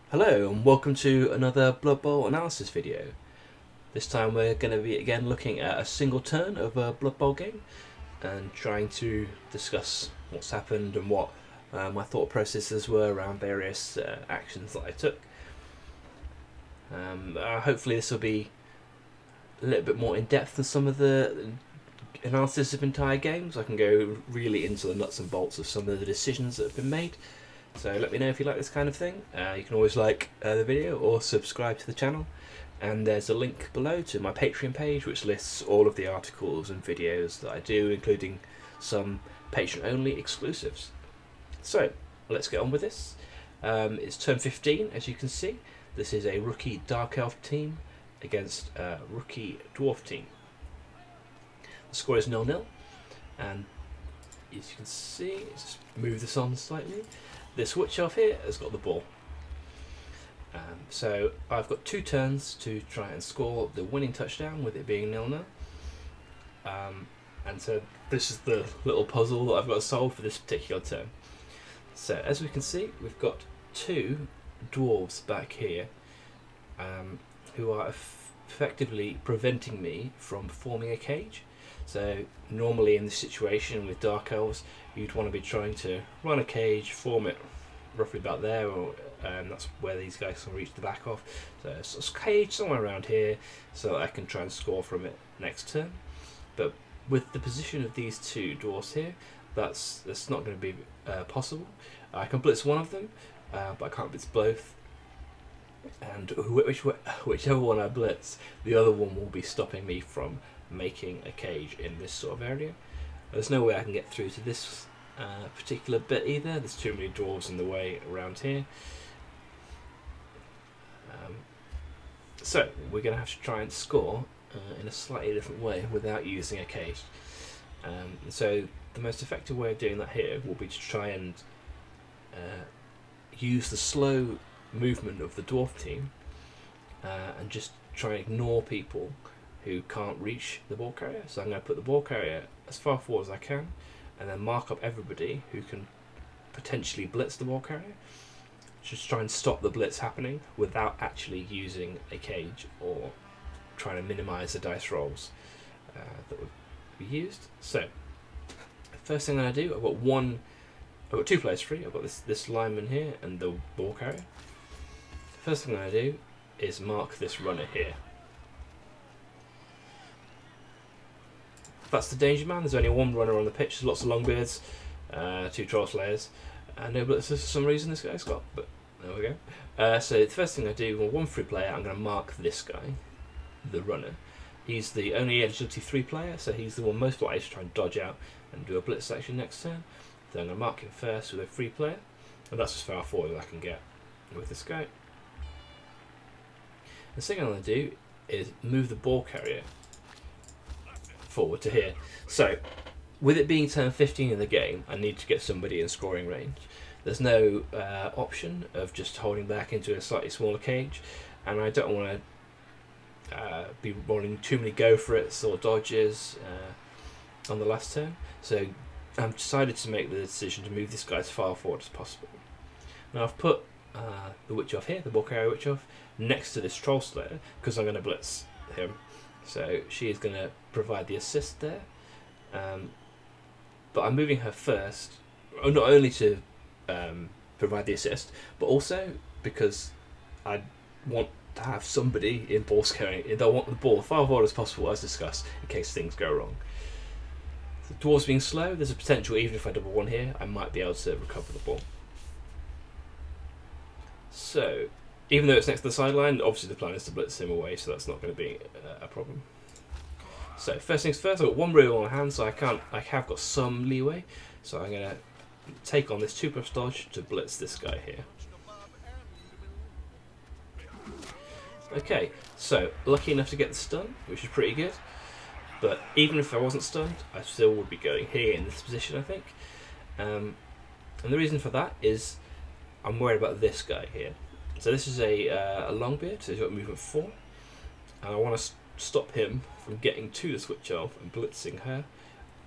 Hello and welcome to another Blood Bowl analysis video. This time we're going to be again looking at a single turn of a Blood Bowl game and trying to discuss what's happened and what my thought processes were around various actions that I took. Hopefully this will be a little bit more in depth than some of the analysis of entire games. I can go really into the nuts and bolts of some of the decisions that have been made. So let me know if you like this kind of thing. You can always like the video or subscribe to the channel. And there's a link below to my Patreon page which lists all of the articles and videos that I do, including some Patreon-only exclusives. So let's get on with this. It's turn 15, as you can see. This is a rookie Dark Elf team against a rookie Dwarf team. The score is 0-0, and as you can see, just move this on slightly. This Witch Elf here has got the ball. So I've got 2 turns to try and score the winning touchdown, with it being 0-0. And so this is the little puzzle that I've got to solve for this particular turn. So as we can see, we've got 2 dwarves back here who are effectively preventing me from forming a cage. So normally in this situation with Dark Elves, you'd want to be trying to run a cage, form it roughly about there, or that's where these guys can reach the back of. So it's a cage somewhere around here, so that I can try and score from it next turn. But with the position of these 2 dwarfs here, that's not going to be possible. I can blitz one of them, but I can't blitz both. And whichever one I blitz, the other one will be stopping me from making a cage in this sort of area. There's no way I can get through to this particular bit either. There's too many dwarves in the way around here. So we're going to have to try and score in a slightly different way without using a cage. So the most effective way of doing that here will be to try and use the slow movement of the dwarf team and just try and ignore people who can't reach the ball carrier. So I'm going to put the ball carrier as far forward as I can, and then mark up everybody who can potentially blitz the ball carrier. Just try and stop the blitz happening without actually using a cage or trying to minimise the dice rolls that would be used. So first thing I'm going to do, I've got 2 players free. I've got this lineman here and the ball carrier. First thing I'm going to do is mark this runner here. That's the danger man. There's only 1 runner on the pitch. There's lots of longbeards, 2 troll slayers, and no blitzers for some reason this guy's got, but there we go. So the first thing I do, with 1 free player, I'm going to mark this guy, the runner. He's the only agility 3 player, so he's the one most likely to try and dodge out and do a blitz section next turn. So I'm going to mark him first with a free player, and that's as far forward as I can get with this guy. The second I'm going to do is move the ball carrier forward to here. So with it being turn 15 in the game, I need to get somebody in scoring range. There's no option of just holding back into a slightly smaller cage, and I don't want to be rolling too many go for it's or dodges on the last turn. So I've decided to make the decision to move this guy as far forward as possible. Now I've put the Witch Elf here, the ball carrier Witch Elf, next to this Troll Slayer because I'm going to blitz him. So she is going to provide the assist there. But I'm moving her first, not only to provide the assist, but also because I want to have somebody in ball carrying. I want the ball as far forward as possible, as discussed, in case things go wrong. The dwarves being slow, there's a potential, even if I double 1 here, I might be able to recover the ball. So, even though it's next to the sideline, obviously the plan is to blitz him away, so that's not going to be a problem. So first things first, I've got 1 reel on my hand, so I have got some leeway. So I'm going to take on this 2+ dodge to blitz this guy here. Okay, so lucky enough to get the stun, which is pretty good. But even if I wasn't stunned, I still would be going here in this position, I think. And the reason for that is I'm worried about this guy here. So this is a Longbeard, so he's got movement 4. And I want to stop him from getting to the Witch Elf and blitzing her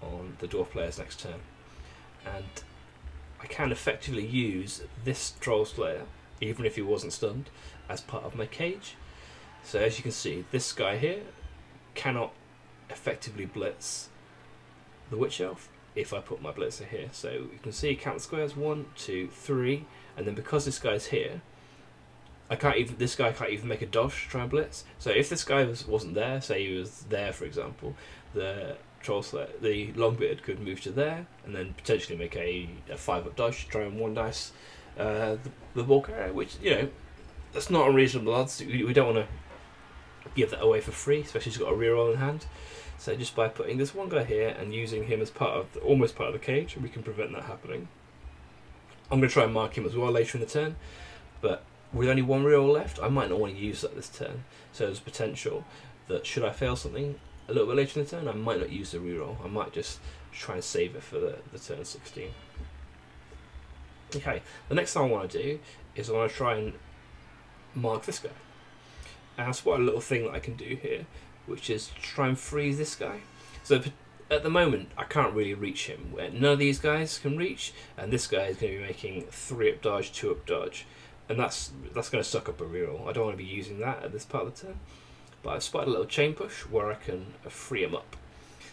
on the Dwarf player's next turn. And I can effectively use this Troll Slayer even if he wasn't stunned, as part of my cage. So as you can see, this guy here cannot effectively blitz the Witch Elf if I put my blitzer here. So you can see count the squares, 1, 2, 3, and then because this guy's here, this guy can't even make a dodge to try and blitz. So if this guy wasn't there, say he was there for example, the the Longbeard could move to there and then potentially make a 5-up dodge to try and one dice the ball carrier, which, you know, that's not unreasonable odds. We don't want to give that away for free, especially if he's got a reroll in hand. So just by putting this one guy here and using him as almost part of the cage, we can prevent that happening. I'm going to try and mark him as well later in the turn, but with only one reroll left, I might not want to use that this turn. So there's potential that should I fail something a little bit later in the turn, I might not use the reroll. I might just try and save it for the turn 16. Okay, the next thing I want to do is I want to try and mark this guy. And that's quite a little thing that I can do here, which is try and freeze this guy. So at the moment, I can't really reach him. None of these guys can reach, and this guy is going to be making 3-up dodge, 2-up dodge, and that's going to suck up a reroll. I don't want to be using that at this part of the turn. But I've spotted a little chain push where I can free him up.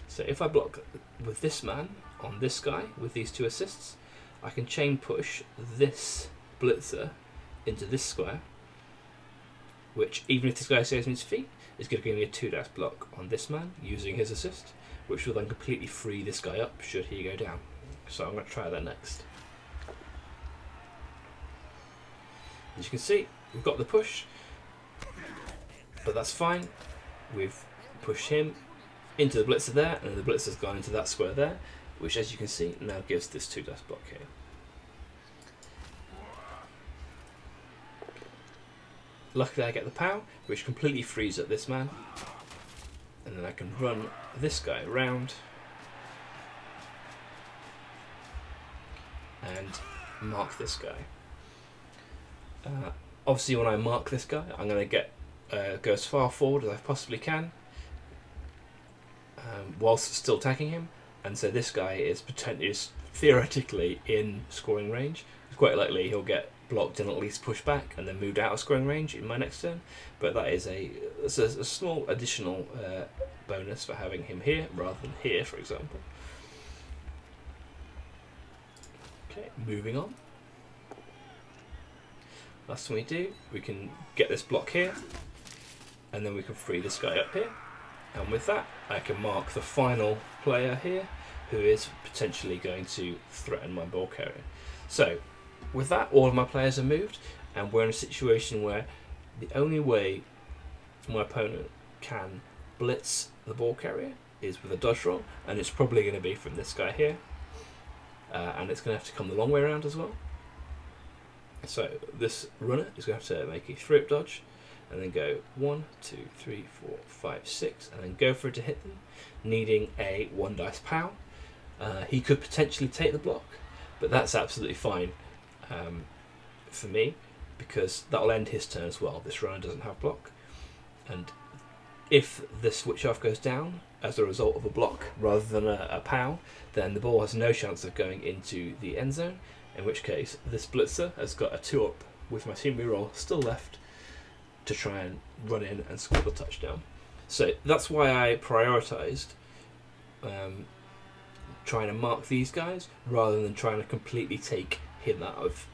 So if I block with this man on this guy with these 2 assists, I can chain push this blitzer into this square, which, even if this guy stays on his feet, is going to give me a 2-dice block on this man using his assist, which will then completely free this guy up should he go down. So I'm going to try that next. As you can see, we've got the push, but that's fine. We've pushed him into the blitzer there, and the blitzer's gone into that square there, which, as you can see, now gives this 2-dice block here. Luckily I get the POW, which completely frees up this man, and then I can run this guy around and mark this guy. Obviously when I mark this guy, I'm going to go as far forward as I possibly can, whilst still attacking him, and so this guy is theoretically in scoring range. It's quite likely he'll get blocked and at least pushed back and then moved out of scoring range in my next turn, but that is a small additional bonus for having him here rather than here, for example. Okay, moving on. Last thing we do, we can get this block here, and then we can free this guy up here, and with that I can mark the final player here who is potentially going to threaten my ball carrier. So with that, all of my players are moved, and we're in a situation where the only way my opponent can blitz the ball carrier is with a dodge roll, and it's probably going to be from this guy here, and it's going to have to come the long way around as well. So this runner is going to have to make a 3-up dodge, and then go 1, 2, 3, 4, 5, 6, and then go for it to hit them, needing a 1-dice POW. He could potentially take the block, but that's absolutely fine for me, because that'll end his turn as well. This runner doesn't have block, and if this Witch Elf goes down as a result of a block rather than a POW, then the ball has no chance of going into the end zone, in which case this blitzer has got a 2-up with my team reroll still left to try and run in and score the touchdown. So that's why I prioritised trying to mark these guys rather than trying to completely take him out of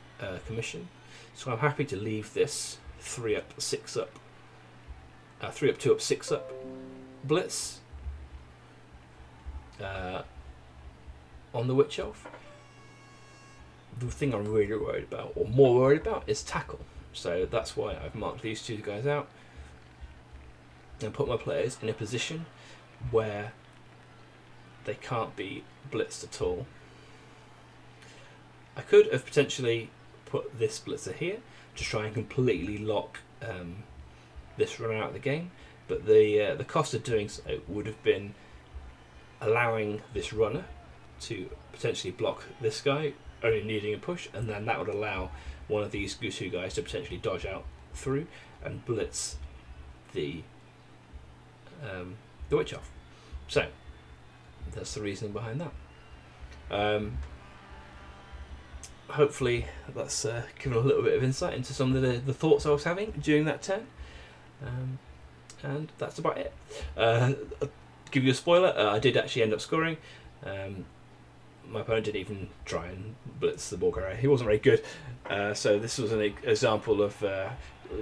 commission. So I'm happy to leave this 3-up, 6-up, 3-up, 2-up, 6-up blitz on the Witch Elf. The thing I'm really worried about, or more worried about, is tackle. So that's why I've marked these 2 guys out and put my players in a position where they can't be blitzed at all. I could have potentially put this blitzer here to try and completely lock this runner out of the game, but the cost of doing so would have been allowing this runner to potentially block this guy, only needing a push, and then that would allow one of these 2 guys to potentially dodge out through and blitz the Witch Elf. So that's the reasoning behind that. hopefully that's given a little bit of insight into some of the thoughts I was having during that turn. And that's about it. I'll give you a spoiler, I did actually end up scoring. My opponent didn't even try and blitz the ball carrier. He wasn't very good. So this was an example of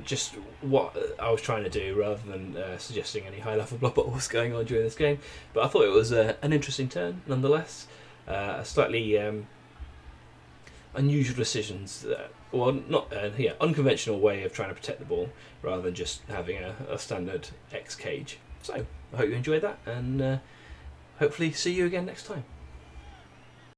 just what I was trying to do rather than suggesting any high level blood what was going on during this game. But I thought it was an interesting turn nonetheless. A slightly unusual decisions, unconventional way of trying to protect the ball rather than just having a standard X cage. So I hope you enjoyed that, and hopefully see you again next time.